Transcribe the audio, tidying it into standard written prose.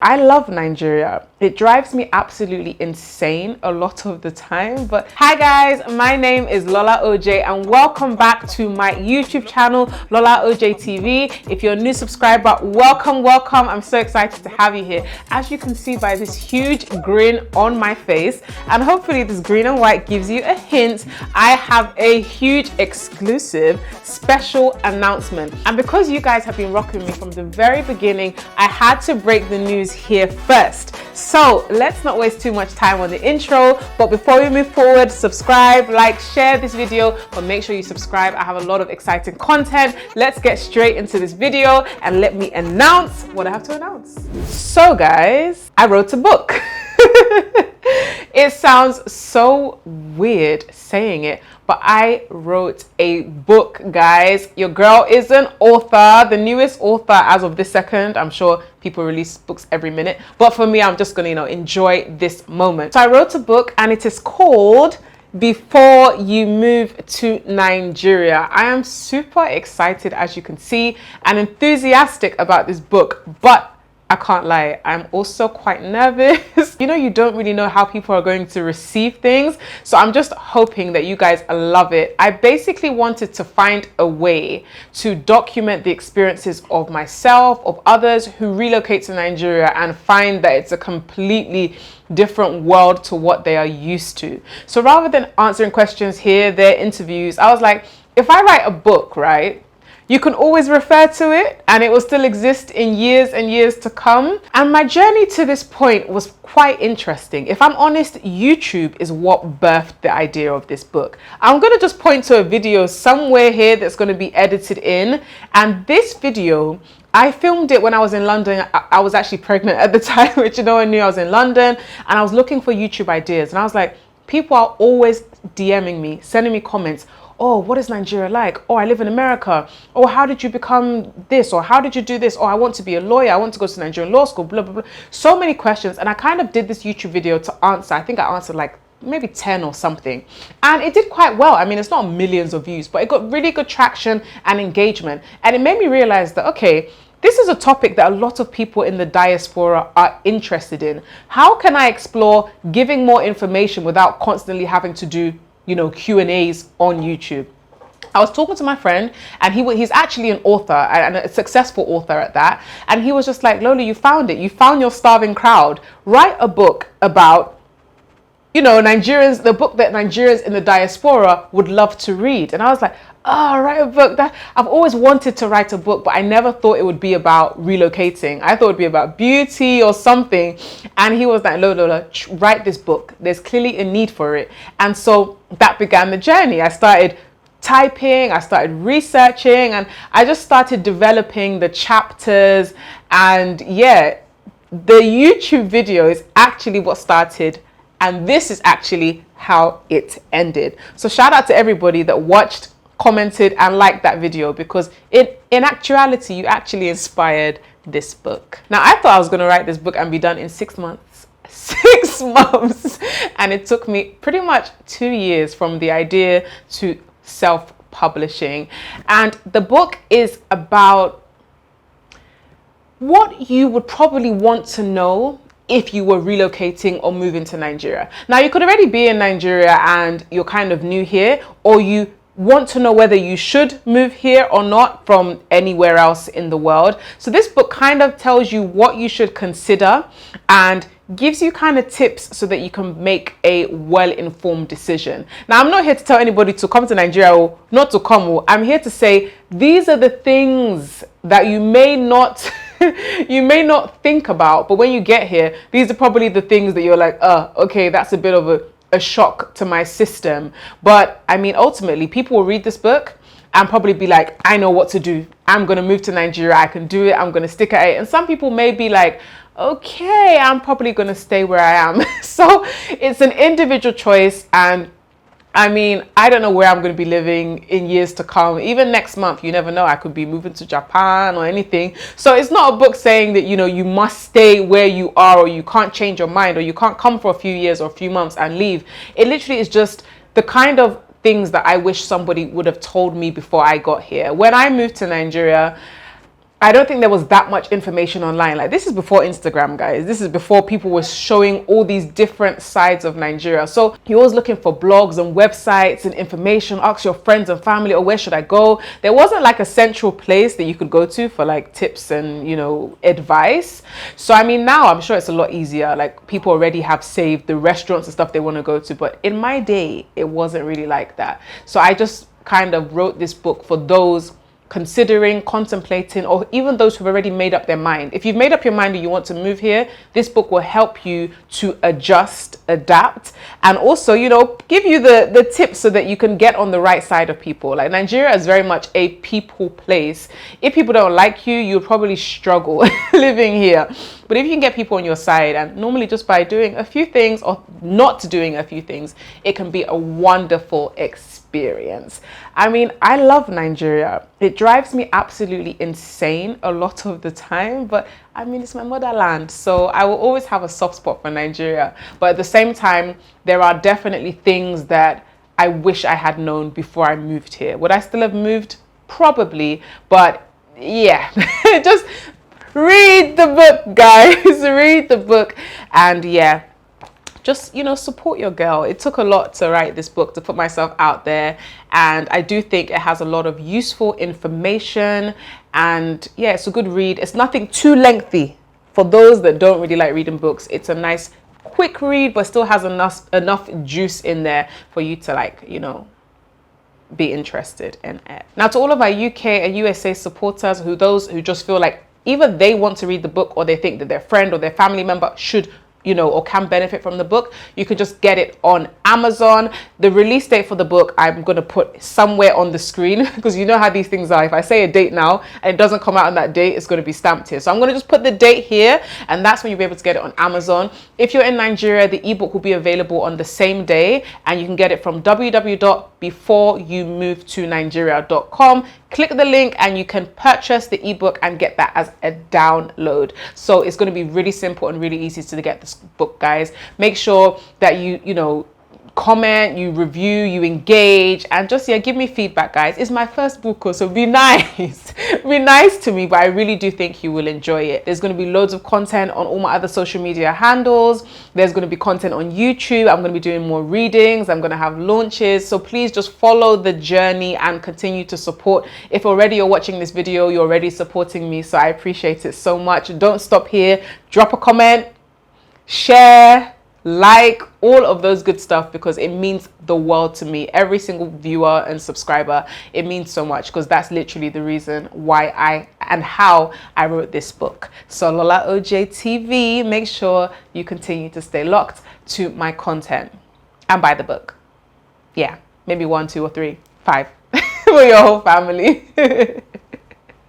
I love Nigeria. It drives me absolutely insane a lot of the time. But hi guys, my name is Lola OJ and welcome back to my YouTube channel, Lola OJ TV. If you're a new subscriber, welcome. I'm so excited to have you here. As you can see by this huge grin on my face, and hopefully this green and white gives you a hint, I have a huge exclusive special announcement. And because you guys have been rocking me from the very beginning, I had to break the news here first. So let's not waste too much time on the intro, but before we move forward, subscribe, like, share this video, but make sure you subscribe. I have a lot of exciting content. Let's get straight into this video and let me announce what I have to announce. So guys, I wrote a book. It sounds so weird saying it, but I wrote a book, guys. Your girl is an author, the newest author as of this second. I'm sure people release books every minute, but for me, I'm just gonna, enjoy this moment. So I wrote a book and it is called Before You Move to Nigeria. I am super excited, as you can see, and enthusiastic about this book, but I can't lie, I'm also quite nervous. You don't really know how people are going to receive things. So I'm just hoping that you guys love it. I basically wanted to find a way to document the experiences of myself, of others who relocate to Nigeria and find that it's a completely different world to what they are used to. So rather than answering questions here, there, interviews, I was like, if I write a book, right? You can always refer to it and it will still exist in years and years to come. And my journey to this point was quite interesting. If I'm honest, YouTube is what birthed the idea of this book. I'm going to just point to a video somewhere here that's going to be edited in. And this video, I filmed it when I was in London. I was actually pregnant at the time, which I knew I was in London. And I was looking for YouTube ideas. And I was like, people are always DMing me, sending me comments. Oh, what is Nigeria like? Oh, I live in America. Oh, how did you become this? Or how did you do this? Oh, I want to be a lawyer. I want to go to Nigerian law school, blah, blah, blah. So many questions. And I kind of did this YouTube video to answer. I think I answered like maybe 10 or something. And it did quite well. I mean, it's not millions of views, but it got really good traction and engagement. And it made me realize that, okay, this is a topic that a lot of people in the diaspora are interested in. How can I explore giving more information without constantly having to do Q&As on YouTube? I was talking to my friend and he's actually an author and a successful author at that. And he was just like, Lola, you found it. You found your starving crowd. Write a book about Nigerians, the book that Nigerians in the diaspora would love to read. And I was like, write a book. That I've always wanted to write a book, but I never thought it would be about relocating. I thought it would be about beauty or something. And he was like, Lola, write this book. There's clearly a need for it. And so that began the journey. I started typing, I started researching, and I just started developing the chapters. And yeah, the YouTube video is actually what started. And this is actually how it ended. So shout out to everybody that watched, commented, and liked that video, because in actuality, you actually inspired this book. Now, I thought I was going to write this book and be done in 6 months. 6 months. And it took me pretty much 2 years from the idea to self-publishing. And the book is about what you would probably want to know if you were relocating or moving to Nigeria. Now, you could already be in Nigeria and you're kind of new here, or you want to know whether you should move here or not from anywhere else in the world. So this book kind of tells you what you should consider and gives you kind of tips so that you can make a well-informed decision. Now, I'm not here to tell anybody to come to Nigeria or not to come. I'm here to say these are the things that you may not think about, but when you get here, these are probably the things that you're like, okay, that's a bit of a shock to my system. But I mean, ultimately, people will read this book and probably be like, I know what to do. I'm going to move to Nigeria. I can do it. I'm going to stick at it. And some people may be like, okay, I'm probably going to stay where I am. So it's an individual choice. And I mean, I don't know where I'm going to be living in years to come. Even next month, you never know. I could be moving to Japan or anything. So it's not a book saying that, you must stay where you are, or you can't change your mind, or you can't come for a few years or a few months and leave. It literally is just the kind of things that I wish somebody would have told me before I got here. When I moved to Nigeria, I don't think there was that much information online. Like, this is before Instagram, guys. This is before people were showing all these different sides of Nigeria. So you're always looking for blogs and websites and information. Ask your friends and family, or where should I go? There wasn't like a central place that you could go to for like tips and, you know, advice. So I mean, now I'm sure it's a lot easier. Like, people already have saved the restaurants and stuff they want to go to. But in my day, it wasn't really like that. So I just kind of wrote this book for those considering, contemplating, or even those who've already made up their mind. If you've made up your mind and you want to move here, this book will help you to adjust, adapt, and also, you know, give you the tips so that you can get on the right side of people. Like, Nigeria is very much a people place. If people don't like you, you'll probably struggle living here. But if you can get people on your side, and normally just by doing a few things or not doing a few things, it can be a wonderful experience. I mean, I love Nigeria. It drives me absolutely insane a lot of the time, but I mean, it's my motherland, so I will always have a soft spot for Nigeria. But at the same time, there are definitely things that I wish I had known before I moved here. Would I still have moved? Probably, but yeah, just read the book, guys. Read the book, and yeah, just, you know, support your girl. It took a lot to write this book, to put myself out there, and I do think it has a lot of useful information, and yeah, it's a good read. It's nothing too lengthy for those that don't really like reading books. It's a nice quick read, but still has enough juice in there for you to, like, you know, be interested in it. Now, to all of our UK and USA supporters, those who just feel like either they want to read the book or they think that their friend or their family member should, you know, or can benefit from the book, you can just get it on Amazon. The release date for the book, I'm going to put somewhere on the screen, because you know how these things are. If I say a date now and it doesn't come out on that date, it's going to be stamped here. So I'm going to just put the date here, and that's when you'll be able to get it on Amazon. If you're in Nigeria, the ebook will be available on the same day, and you can get it from www.beforeyoumove-to-nigeria.com. Click the link and you can purchase the ebook and get that as a download. So it's going to be really simple and really easy to get this book, guys. Make sure that you know, comment, you review, you engage, and just, yeah, give me feedback, guys. It's my first book, so be nice. Be nice to me, but I really do think you will enjoy it. There's going to be loads of content on all my other social media handles. There's going to be content on YouTube. I'm going to be doing more readings. I'm going to have launches. So please just follow the journey and continue to support. If already you're watching this video, you're already supporting me, so I appreciate it so much. Don't stop here. Drop a comment, share, like, all of those good stuff, because it means the world to me. Every single viewer and subscriber, it means so much, because that's literally the reason why and how I wrote this book. So Lola OJ TV, make sure you continue to stay locked to my content and buy the book. Yeah, maybe 1, 2, or 3, 5 for your whole family.